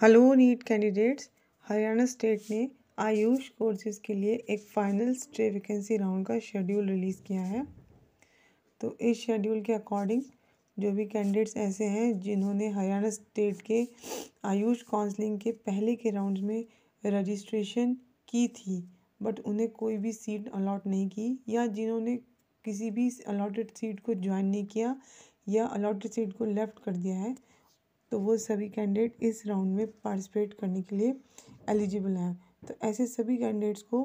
Hello NEET candidates. Haryana state ने Ayush courses के लिए एक फाइनल स्टे वैकेंसी राउंड का शेड्यूल रिलीज़ किया है। तो इस शेड्यूल के अकॉर्डिंग जो भी कैंडिडेट्स ऐसे हैं जिन्होंने हरियाणा स्टेट के आयुष काउंसलिंग के पहले के राउंड में रजिस्ट्रेशन की थी बट उन्हें कोई भी सीट अलॉट नहीं की, या जिन्होंने किसी भी अलॉटेड सीट को ज्वाइन नहीं किया या अलॉटेड सीट को लेफ्ट कर दिया है, तो वो सभी कैंडिडेट इस राउंड में पार्टिसिपेट करने के लिए एलिजिबल हैं। तो ऐसे सभी कैंडिडेट्स को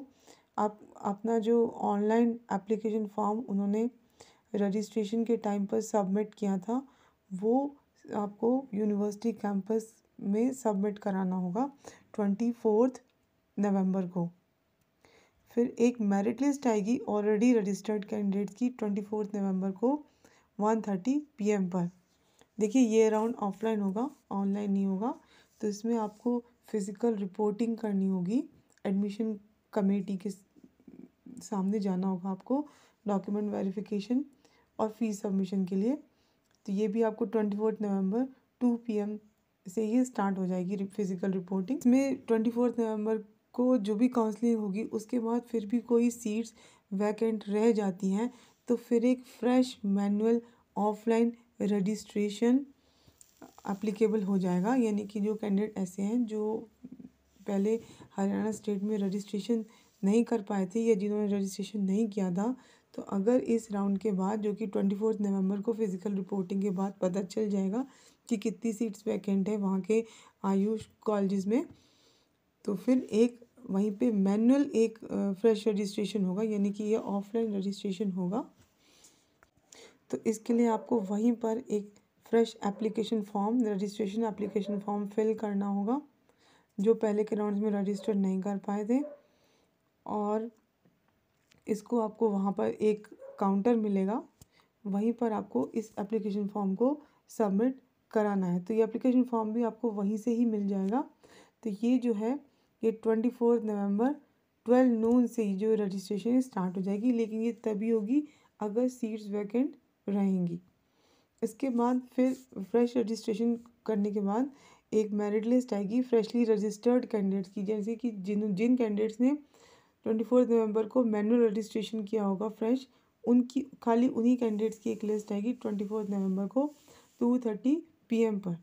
आप अपना जो ऑनलाइन एप्लीकेशन फॉर्म उन्होंने रजिस्ट्रेशन के टाइम पर सबमिट किया था वो आपको यूनिवर्सिटी कैंपस में सबमिट कराना होगा 24 नवंबर को। फिर एक मेरिट लिस्ट आएगी ऑलरेडी रजिस्टर्ड कैंडिडेट्स की 24 नवंबर को 1:30 PM पर। देखिए ये राउंड ऑफलाइन होगा, ऑनलाइन नहीं होगा। तो इसमें आपको फिज़िकल रिपोर्टिंग करनी होगी, एडमिशन कमेटी के सामने जाना होगा आपको डॉक्यूमेंट वेरिफिकेशन और फीस सबमिशन के लिए। तो ये भी आपको 24 नवंबर 2 PM से ही स्टार्ट हो जाएगी फिज़िकल रिपोर्टिंग। इसमें 24 नवंबर को जो भी काउंसलिंग होगी उसके बाद फिर भी कोई सीट्स वैकेंट रह जाती हैं तो फिर एक fresh manual offline registration applicable हो जाएगा। यानी कि जो कैंडिडेट ऐसे हैं जो पहले हरियाणा स्टेट में रजिस्ट्रेशन नहीं कर पाए थे या जिन्होंने रजिस्ट्रेशन नहीं किया था, तो अगर इस राउंड के बाद जो कि 24 नवंबर को फिज़िकल रिपोर्टिंग के बाद पता चल जाएगा कि कितनी सीट्स वैकेंट है वहाँ के आयुष कॉलेजेस में, तो फिर एक वहीं पे मैनुअल एक फ्रेश रजिस्ट्रेशन होगा, यानी कि ये ऑफलाइन रजिस्ट्रेशन होगा। तो इसके लिए आपको वहीं पर एक fresh application form, registration application form fill करना होगा जो पहले के राउंड्स में रजिस्टर नहीं कर पाए थे, और इसको आपको वहाँ पर एक काउंटर मिलेगा, वहीं पर आपको इस एप्लीकेशन फॉर्म को सबमिट कराना है। तो ये एप्लीकेशन फॉर्म भी आपको वहीं से ही मिल जाएगा। तो ये जो है ये 24 नवंबर 12 नून से ही जो रजिस्ट्रेशन स्टार्ट हो जाएगी, लेकिन ये तभी होगी अगर सीट्स वैकेंट रहेंगी। इसके बाद फिर फ्रेश रजिस्ट्रेशन करने के बाद एक मेरिट लिस्ट आएगी फ्रेशली रजिस्टर्ड कैंडिडेट्स की, जैसे कि जिन कैंडिडेट्स ने 24 नवंबर को मैनुअल रजिस्ट्रेशन किया होगा फ्रेश, उनकी खाली उन्हीं कैंडिडेट्स की एक लिस्ट आएगी 24 नवंबर को 2:30 PM पर।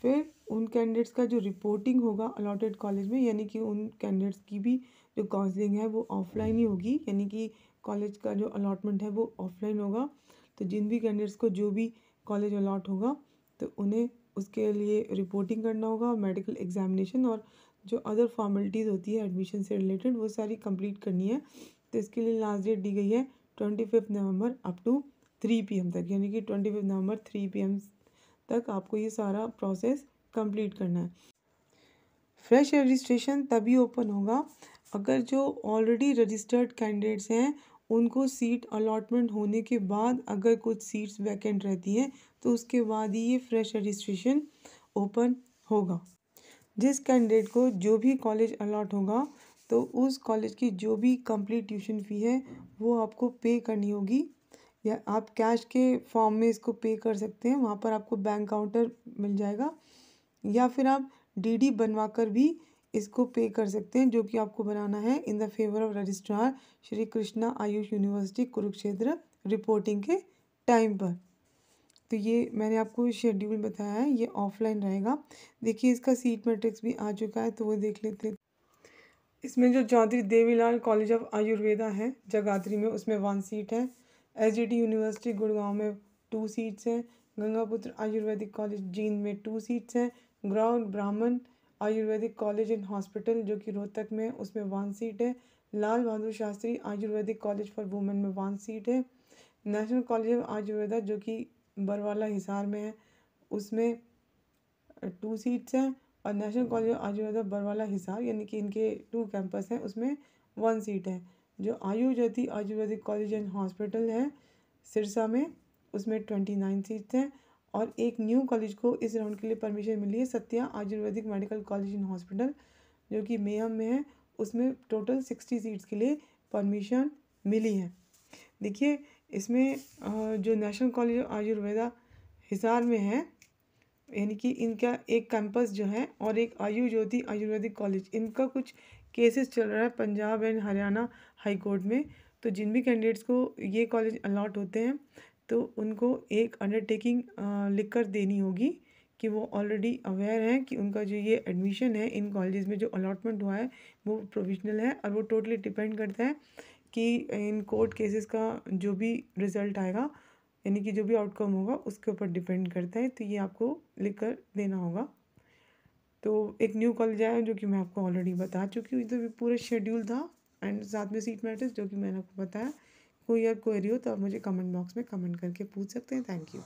फिर उन कैंडिडेट्स का जो रिपोर्टिंग होगा अलॉटेड कॉलेज में, यानी कि उन कैंडिडेट्स की भी जो काउंसलिंग है वो ऑफलाइन ही होगी, यानी कि कॉलेज का जो अलॉटमेंट है वो ऑफलाइन होगा। तो जिन भी कैंडिडेट्स को जो भी कॉलेज अलॉट होगा तो उन्हें उसके लिए रिपोर्टिंग करना होगा, मेडिकल एग्जामिनेशन और जो अदर फॉर्मेलिटीज़ होती है एडमिशन से रिलेटेड वो सारी कंप्लीट करनी है। तो इसके लिए लास्ट डेट दी गई है 25 नवंबर अप टू 3 PM तक, यानी कि 25 नवंबर 3 PM तक आपको ये सारा प्रोसेस कंप्लीट करना है। फ्रेश रजिस्ट्रेशन तभी ओपन होगा अगर जो ऑलरेडी रजिस्टर्ड कैंडिडेट्स हैं उनको सीट अलॉटमेंट होने के बाद अगर कुछ सीट्स वैकेंट रहती हैं तो उसके बाद ही ये फ्रेश रजिस्ट्रेशन ओपन होगा। जिस कैंडिडेट को जो भी कॉलेज अलॉट होगा तो उस कॉलेज की जो भी कंप्लीट ट्यूशन फ़ी है वो आपको पे करनी होगी, या आप कैश के फॉर्म में इसको पे कर सकते हैं, वहाँ पर आपको बैंक काउंटर मिल जाएगा, या फिर आप DD बनवा कर भी इसको पे कर सकते हैं, जो कि आपको बनाना है in the favour of registrar Shri Krishna Ayush university Kurukshetra reporting के टाइम पर। तो ये मैंने आपको शेड्यूल बताया है, ये ऑफलाइन रहेगा। देखिए इसका सीट मैट्रिक्स भी आ चुका है तो वो देख लेते हैं। इसमें जो चौधरी देवीलाल कॉलेज ऑफ आयुर्वेदा है जगाधरी में, उसमें 1 सीट है। SGT यूनिवर्सिटी गुड़गांव में 2 सीट्स हैं। गंगापुत्र आयुर्वेदिक कॉलेज जींद में 2 सीट्स हैं। ग्राउंड ब्राह्मण आयुर्वेदिक कॉलेज एंड हॉस्पिटल जो कि रोहतक में है उसमें 1 सीट है। Lal Bahadur Shastri Ayurvedic college for women में 1 सीट है। नेशनल कॉलेज ऑफ आयुर्वेदा जो कि बरवाला हिसार में है उसमें 2 सीट्स हैं, और national college of Ayurveda Barwala Hisar यानी कि इनके 2 कैंपस हैं उसमें 1 सीट है। जो आयु ज्योति आयुर्वेदिक कॉलेज एंड हॉस्पिटल है सिरसा में उसमें 29 सीट्स हैं, और एक न्यू कॉलेज को इस राउंड के लिए परमिशन मिली है Satya Ayurvedic medical college and hospital जो कि मेहम में है, उसमें टोटल 60 सीट्स के लिए परमिशन मिली है। देखिए इसमें जो national college of Ayurveda Hisar में है यानी कि इनका एक कैंपस जो है और एक आयु ज्योति आयुर्वेदिक कॉलेज, इनका कुछ केसेस चल रहा है Punjab and Haryana high court में। तो जिन भी कैंडिडेट्स को ये कॉलेज अलॉट होते हैं तो उनको एक अंडरटेकिंग लिख कर देनी होगी कि वो ऑलरेडी अवेयर हैं कि उनका जो ये एडमिशन है इन कॉलेजेस में जो अलॉटमेंट हुआ है वो प्रोविजनल है, और वो टोटली डिपेंड करता है कि इन कोर्ट केसेस का जो भी रिज़ल्ट आएगा, यानी कि जो भी आउटकम होगा उसके ऊपर डिपेंड करता है। तो ये आपको लिख कर देना होगा। तो एक न्यू कॉलेज आया जो कि मैं आपको ऑलरेडी बता चुकी हूँ, तो पूरा शेड्यूल था एंड साथ में सीट मैट्रिक्स जो कि मैंने आपको बताया। कोई अगर क्वेरी हो तो आप मुझे कमेंट बॉक्स में कमेंट करके पूछ सकते हैं। Thank you.